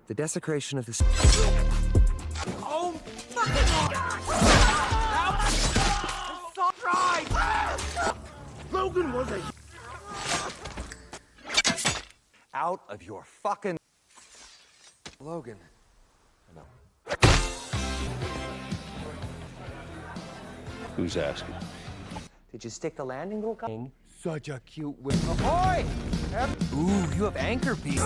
The desecration of this... Oh, fucking God! I'm so Logan was a... Out of your fucking... Logan. No. Who's asking? Did you stick the landing little guy? Such a cute whip. Ahoy! Ooh, you have anchor beams.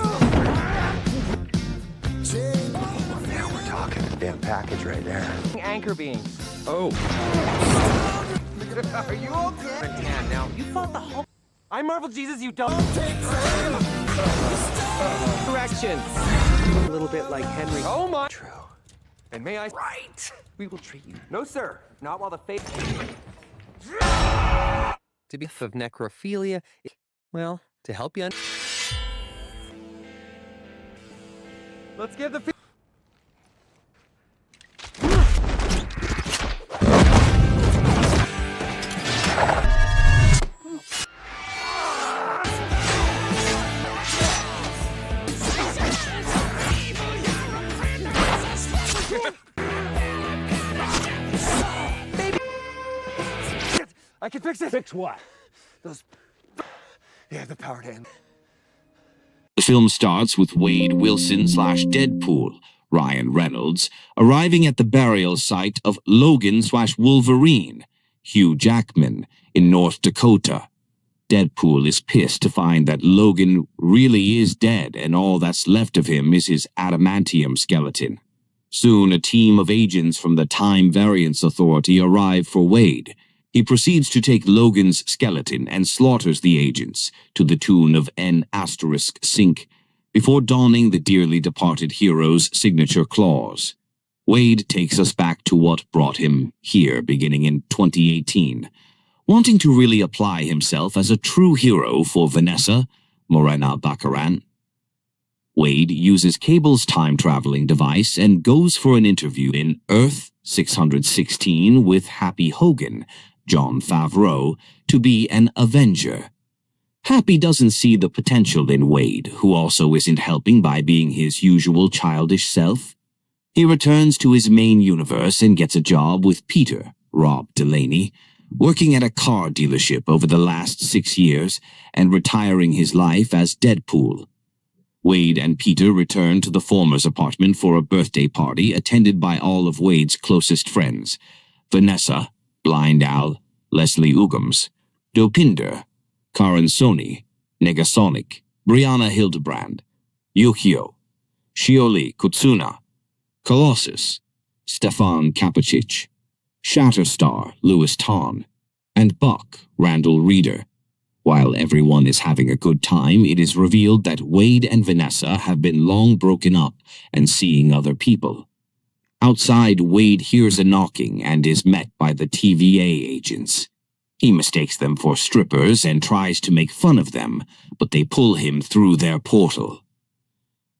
Now we're talking. Damn package right there. Anchor beams. Oh. Are you okay? Damn, now, you fought the whole... I marvel Jesus, you don't... Corrections. A little bit like Henry... Oh my... True. And may I... Right! We will treat you... No, sir. Not while the fate... To be of necrophilia... Well, to help you... Let's give the... I can fix it! Fix what? Those... Yeah, the power to end. The film starts with Wade Wilson/Deadpool, Ryan Reynolds, arriving at the burial site of Logan/Wolverine, Hugh Jackman, in North Dakota. Deadpool is pissed to find that Logan really is dead and all that's left of him is his adamantium skeleton. Soon a team of agents from the Time Variance Authority arrive for Wade. He proceeds to take Logan's skeleton and slaughters the agents to the tune of N***sink before donning the dearly departed hero's signature claws. Wade takes us back to what brought him here beginning in 2018, wanting to really apply himself as a true hero for Vanessa, Morena Baccarin. Wade uses Cable's time-traveling device and goes for an interview in Earth 616 with Happy Hogan, Jon Favreau, to be an Avenger. Happy doesn't see the potential in Wade, who also isn't helping by being his usual childish self. He returns to his main universe and gets a job with Peter, Rob Delaney, working at a car dealership over the last 6 years and retiring his life as Deadpool. Wade and Peter return to the former's apartment for a birthday party attended by all of Wade's closest friends: Vanessa, Blind Al, Leslie Uggams, Dopinder, Karan Soni, Negasonic, Brianna Hildebrand, Yukio, Shioli Kutsuna, Colossus, Stefan Kapicic, Shatterstar Louis Tahn, and Buck Randall Reeder. While everyone is having a good time, it is revealed that Wade and Vanessa have been long broken up and seeing other people. Outside, Wade hears a knocking and is met by the TVA agents. He mistakes them for strippers and tries to make fun of them, but they pull him through their portal.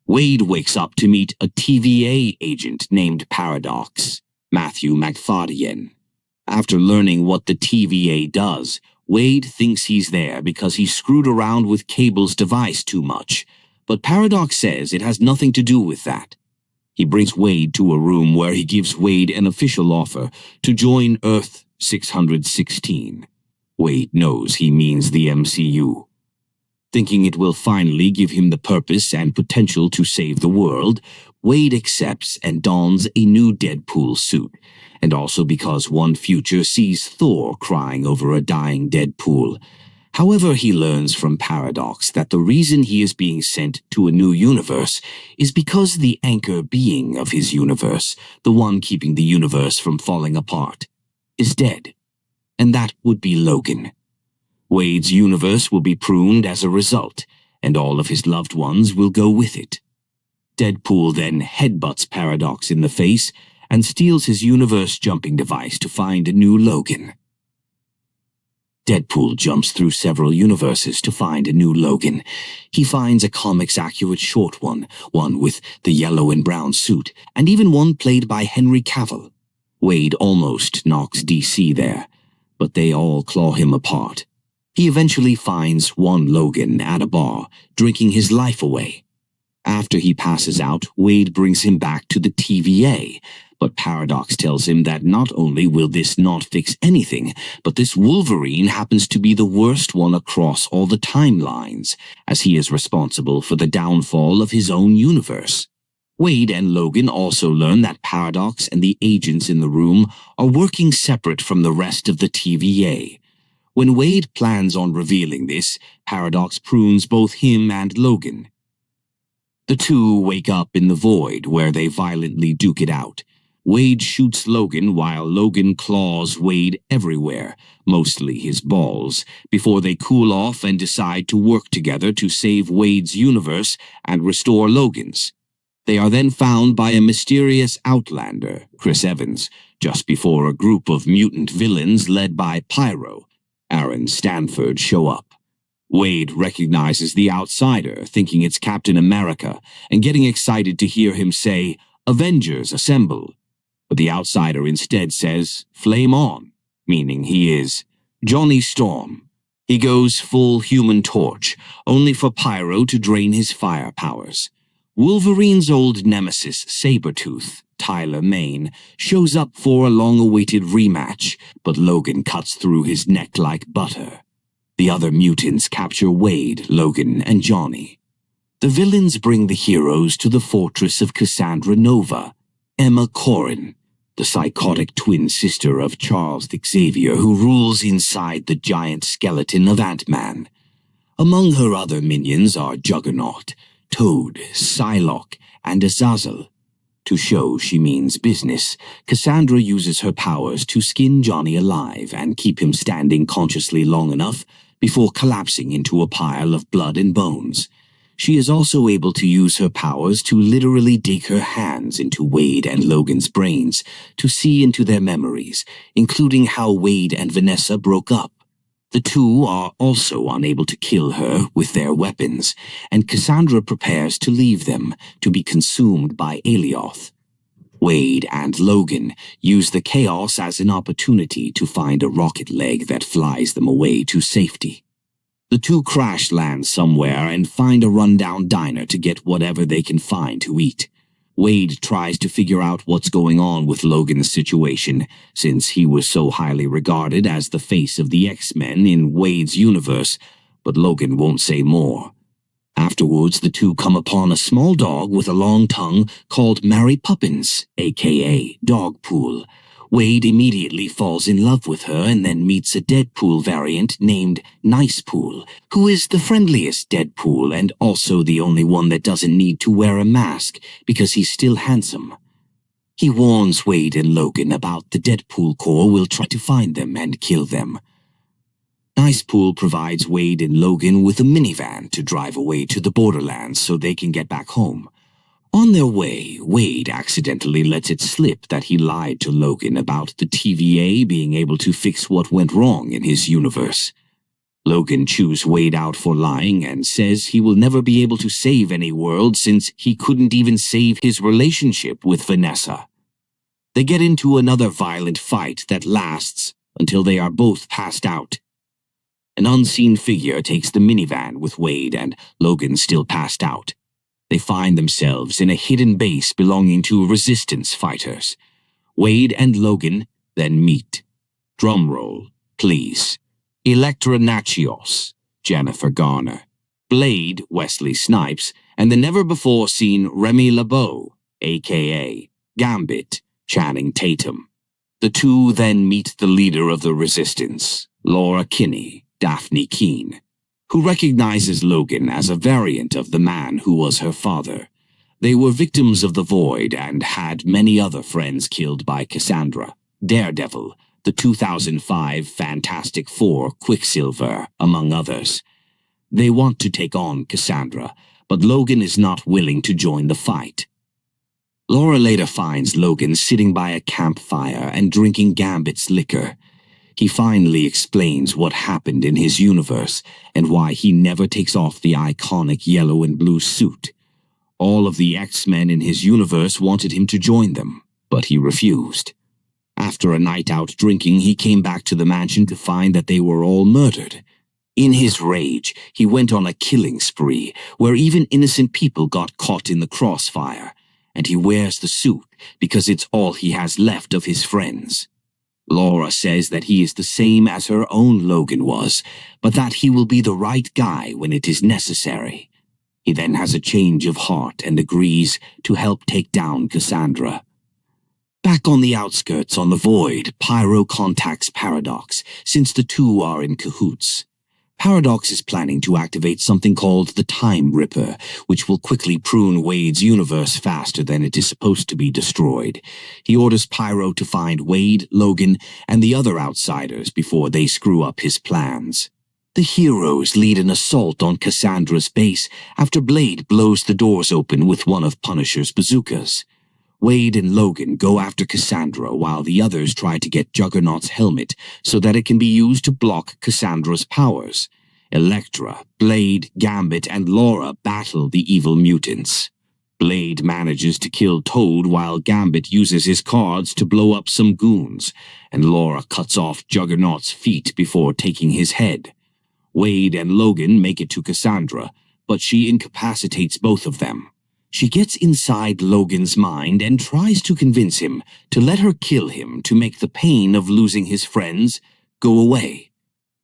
Wade wakes up to meet a TVA agent named Paradox, Matthew McFadden. After learning what the TVA does, Wade thinks he's there because he screwed around with Cable's device too much, but Paradox says it has nothing to do with that. He brings Wade to a room where he gives Wade an official offer to join Earth 616. Wade knows he means the MCU. Thinking it will finally give him the purpose and potential to save the world, Wade accepts and dons a new Deadpool suit, and also because one future sees Thor crying over a dying Deadpool. However, he learns from Paradox that the reason he is being sent to a new universe is because the anchor being of his universe, the one keeping the universe from falling apart, is dead. And that would be Logan. Wade's universe will be pruned as a result, and all of his loved ones will go with it. Deadpool then headbutts Paradox in the face and steals his universe jumping device to find a new Logan. Deadpool jumps through several universes to find a new Logan. He finds a comics-accurate short one with the yellow and brown suit, and even one played by Henry Cavill. Wade almost knocks DC there, but they all claw him apart. He eventually finds one Logan at a bar, drinking his life away. After he passes out, Wade brings him back to the TVA, but Paradox tells him that not only will this not fix anything, but this Wolverine happens to be the worst one across all the timelines, as he is responsible for the downfall of his own universe. Wade and Logan also learn that Paradox and the agents in the room are working separate from the rest of the TVA. When Wade plans on revealing this, Paradox prunes both him and Logan. The two wake up in the void, where they violently duke it out. Wade shoots Logan while Logan claws Wade everywhere, mostly his balls, before they cool off and decide to work together to save Wade's universe and restore Logan's. They are then found by a mysterious outlander, Chris Evans, just before a group of mutant villains led by Pyro, Aaron Stanford, show up. Wade recognizes the outsider, thinking it's Captain America, and getting excited to hear him say, "Avengers, assemble." But the outsider instead says, "Flame on," meaning he is Johnny Storm. He goes full Human Torch, only for Pyro to drain his fire powers. Wolverine's old nemesis, Sabretooth, Tyler Mane, shows up for a long-awaited rematch, but Logan cuts through his neck like butter. The other mutants capture Wade, Logan, and Johnny. The villains bring the heroes to the fortress of Cassandra Nova. Emma Corrin, the psychotic twin sister of Charles Xavier, who rules inside the giant skeleton of Ant-Man. Among her other minions are Juggernaut, Toad, Psylocke, and Azazel. To show she means business, Cassandra uses her powers to skin Johnny alive and keep him standing consciously long enough before collapsing into a pile of blood and bones. She is also able to use her powers to literally dig her hands into Wade and Logan's brains to see into their memories, including how Wade and Vanessa broke up. The two are also unable to kill her with their weapons, and Cassandra prepares to leave them to be consumed by Alioth. Wade and Logan use the chaos as an opportunity to find a rocket leg that flies them away to safety. The two crash land somewhere and find a rundown diner to get whatever they can find to eat. Wade tries to figure out what's going on with Logan's situation, since he was so highly regarded as the face of the X-Men in Wade's universe, but Logan won't say more. Afterwards, the two come upon a small dog with a long tongue called Mary Poppins, a.k.a. Dogpool. Wade immediately falls in love with her and then meets a Deadpool variant named Nicepool, who is the friendliest Deadpool and also the only one that doesn't need to wear a mask because he's still handsome. He warns Wade and Logan about the Deadpool Corps will try to find them and kill them. Nicepool provides Wade and Logan with a minivan to drive away to the borderlands so they can get back home. On their way, Wade accidentally lets it slip that he lied to Logan about the TVA being able to fix what went wrong in his universe. Logan chews Wade out for lying and says he will never be able to save any world since he couldn't even save his relationship with Vanessa. They get into another violent fight that lasts until they are both passed out. An unseen figure takes the minivan with Wade and Logan still passed out. They find themselves in a hidden base belonging to resistance fighters. Wade and Logan then meet. Drumroll, please. Elektra Natchios, Jennifer Garner. Blade, Wesley Snipes, and the never-before-seen Remy LeBeau, a.k.a. Gambit, Channing Tatum. The two then meet the leader of the resistance, Laura Kinney, Daphne Keene, who recognizes Logan as a variant of the man who was her father. They were victims of the Void and had many other friends killed by Cassandra, Daredevil, the 2005 Fantastic Four Quicksilver, among others. They want to take on Cassandra, but Logan is not willing to join the fight. Laura later finds Logan sitting by a campfire and drinking Gambit's liquor. He finally explains what happened in his universe and why he never takes off the iconic yellow and blue suit. All of the X-Men in his universe wanted him to join them, but he refused. After a night out drinking, he came back to the mansion to find that they were all murdered. In his rage, he went on a killing spree, where even innocent people got caught in the crossfire, and he wears the suit because it's all he has left of his friends. Laura says that he is the same as her own Logan was, but that he will be the right guy when it is necessary. He then has a change of heart and agrees to help take down Cassandra. Back on the outskirts on the Void, Pyro contacts Paradox, since the two are in cahoots. Paradox is planning to activate something called the Time Ripper, which will quickly prune Wade's universe faster than it is supposed to be destroyed. He orders Pyro to find Wade, Logan, and the other outsiders before they screw up his plans. The heroes lead an assault on Cassandra's base after Blade blows the doors open with one of Punisher's bazookas. Wade and Logan go after Cassandra while the others try to get Juggernaut's helmet so that it can be used to block Cassandra's powers. Elektra, Blade, Gambit, and Laura battle the evil mutants. Blade manages to kill Toad while Gambit uses his cards to blow up some goons, and Laura cuts off Juggernaut's feet before taking his head. Wade and Logan make it to Cassandra, but she incapacitates both of them. She gets inside Logan's mind and tries to convince him to let her kill him to make the pain of losing his friends go away.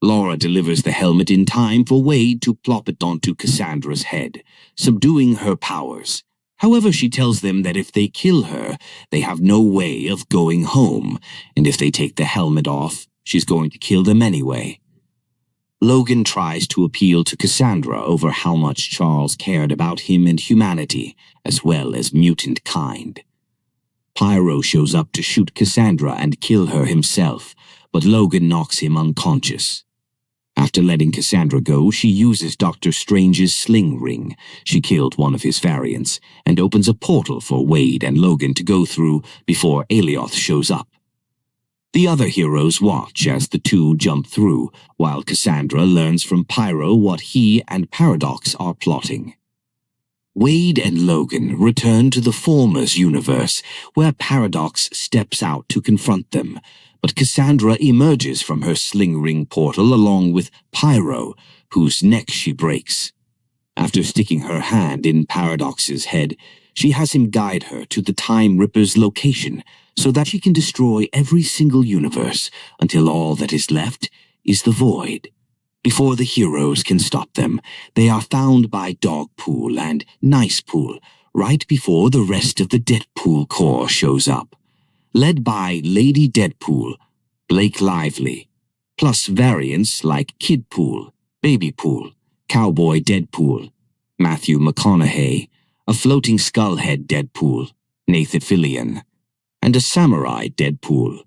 Laura delivers the helmet in time for Wade to plop it onto Cassandra's head, subduing her powers. However, she tells them that if they kill her, they have no way of going home, and if they take the helmet off, she's going to kill them anyway. Logan tries to appeal to Cassandra over how much Charles cared about him and humanity, as well as mutant kind. Pyro shows up to shoot Cassandra and kill her himself, but Logan knocks him unconscious. After letting Cassandra go, she uses Dr. Strange's sling ring. She killed one of his variants, and opens a portal for Wade and Logan to go through before Alioth shows up. The other heroes watch as the two jump through, while Cassandra learns from Pyro what he and Paradox are plotting. Wade and Logan return to the former's universe, where Paradox steps out to confront them, but Cassandra emerges from her sling ring portal along with Pyro, whose neck she breaks. After sticking her hand in Paradox's head, she has him guide her to the Time Ripper's location, so that she can destroy every single universe until all that is left is the Void. Before the heroes can stop them, they are found by Dogpool and Nicepool right before the rest of the Deadpool Corps shows up, led by Lady Deadpool, Blake Lively, plus variants like Kidpool, Babypool, Cowboy Deadpool, Matthew McConaughey, a floating skullhead Deadpool, Nathan Fillion, and a samurai Deadpool.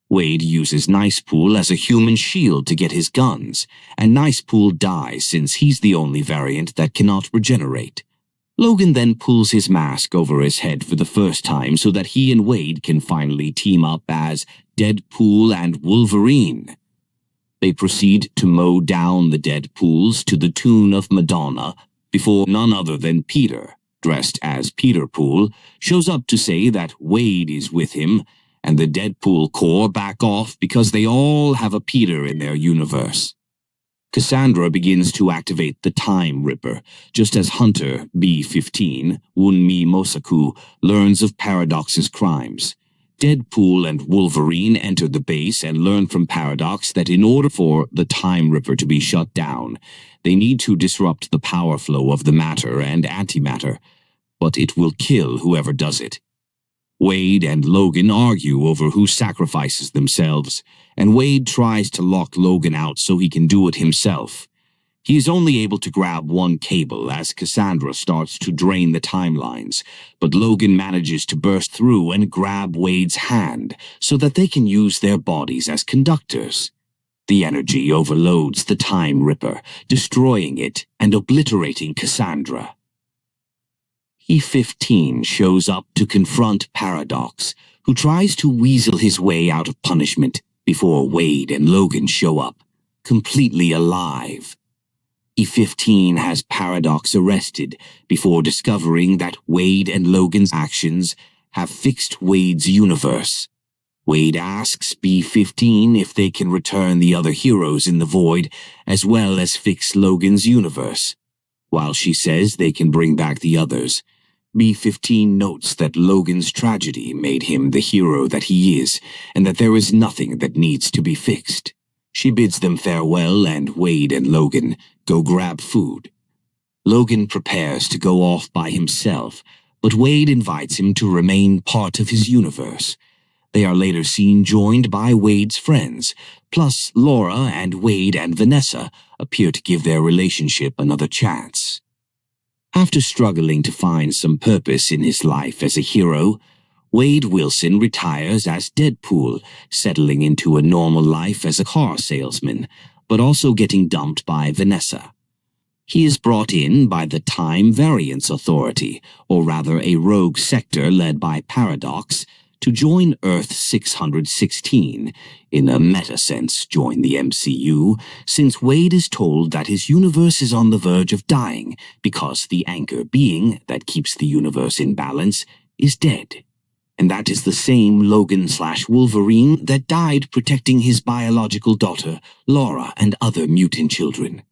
Wade uses Nicepool as a human shield to get his guns, and Nicepool dies since he's the only variant that cannot regenerate. Logan then pulls his mask over his head for the first time so that he and Wade can finally team up as Deadpool and Wolverine. They proceed to mow down the Deadpools to the tune of Madonna before none other than Peter, dressed as Peter Pool, shows up to say that Wade is with him, and the Deadpool Corps back off because they all have a Peter in their universe. Cassandra begins to activate the Time Ripper, just as Hunter, B-15, Wunmi Mosaku, learns of Paradox's crimes. Deadpool and Wolverine enter the base and learn from Paradox that in order for the Time Ripper to be shut down, they need to disrupt the power flow of the matter and antimatter, but it will kill whoever does it. Wade and Logan argue over who sacrifices themselves, and Wade tries to lock Logan out so he can do it himself. He is only able to grab one cable as Cassandra starts to drain the timelines, but Logan manages to burst through and grab Wade's hand so that they can use their bodies as conductors. The energy overloads the Time Ripper, destroying it and obliterating Cassandra. E-15 shows up to confront Paradox, who tries to weasel his way out of punishment before Wade and Logan show up, completely alive. E-15 has Paradox arrested before discovering that Wade and Logan's actions have fixed Wade's universe. Wade asks B-15 if they can return the other heroes in the void, as well as fix Logan's universe. While she says they can bring back the others, B-15 notes that Logan's tragedy made him the hero that he is, and that there is nothing that needs to be fixed. She bids them farewell, and Wade and Logan go grab food. Logan prepares to go off by himself, but Wade invites him to remain part of his universe. They are later seen joined by Wade's friends, plus Laura and Wade and Vanessa appear to give their relationship another chance. After struggling to find some purpose in his life as a hero, Wade Wilson retires as Deadpool, settling into a normal life as a car salesman, but also getting dumped by Vanessa. He is brought in by the Time Variance Authority, or rather a rogue sector led by Paradox, to join Earth 616, in a meta-sense join the MCU, since Wade is told that his universe is on the verge of dying because the anchor being that keeps the universe in balance is dead. And that is the same Logan/Wolverine that died protecting his biological daughter, Laura, and other mutant children.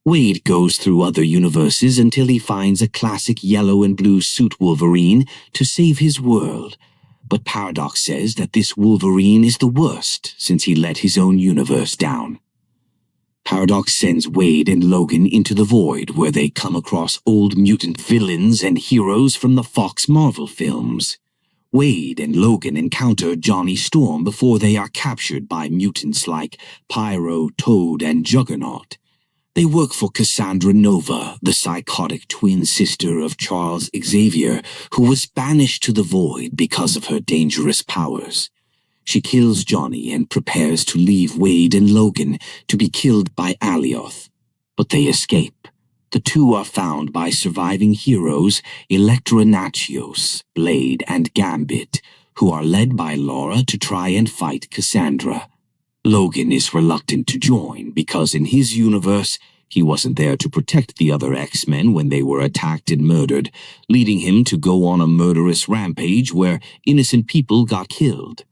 Wade goes through other universes until he finds a classic yellow and blue suit Wolverine to save his world. But Paradox says that this Wolverine is the worst since he let his own universe down. Paradox sends Wade and Logan into the void, where they come across old mutant villains and heroes from the Fox Marvel films. Wade and Logan encounter Johnny Storm before they are captured by mutants like Pyro, Toad, and Juggernaut. They work for Cassandra Nova, the psychotic twin sister of Charles Xavier, who was banished to the void because of her dangerous powers. She kills Johnny and prepares to leave Wade and Logan to be killed by Alioth. But they escape. The two are found by surviving heroes Elektra Natchios, Blade, and Gambit, who are led by Laura to try and fight Cassandra. Logan is reluctant to join because in his universe, he wasn't there to protect the other X-Men when they were attacked and murdered, leading him to go on a murderous rampage where innocent people got killed.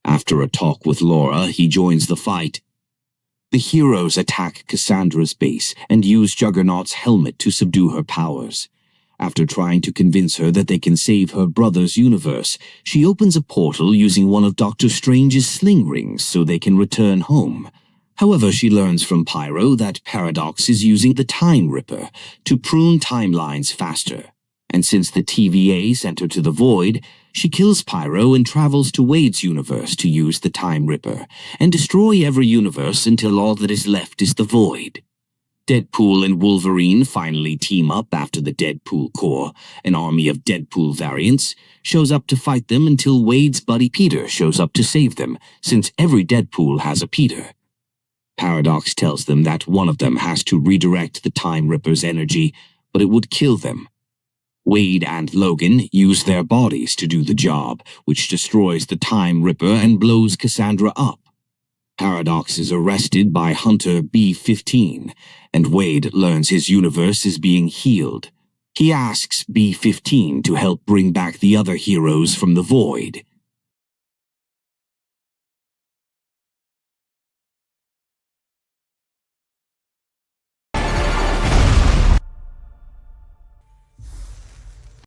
After a talk with Laura, he joins the fight. The heroes attack Cassandra's base and use Juggernaut's helmet to subdue her powers. After trying to convince her that they can save her brother's universe, she opens a portal using one of Doctor Strange's sling rings so they can return home. However, she learns from Pyro that Paradox is using the Time Ripper to prune timelines faster. And since the TVA sent her to the void, she kills Pyro and travels to Wade's universe to use the Time Ripper and destroy every universe until all that is left is the void. Deadpool and Wolverine finally team up after the Deadpool Corps, an army of Deadpool variants, shows up to fight them until Wade's buddy Peter shows up to save them, since every Deadpool has a Peter. Paradox tells them that one of them has to redirect the Time Ripper's energy, but it would kill them. Wade and Logan use their bodies to do the job, which destroys the Time Ripper and blows Cassandra up. Paradox is arrested by Hunter B-15, and Wade learns his universe is being healed. He asks B-15 to help bring back the other heroes from the void.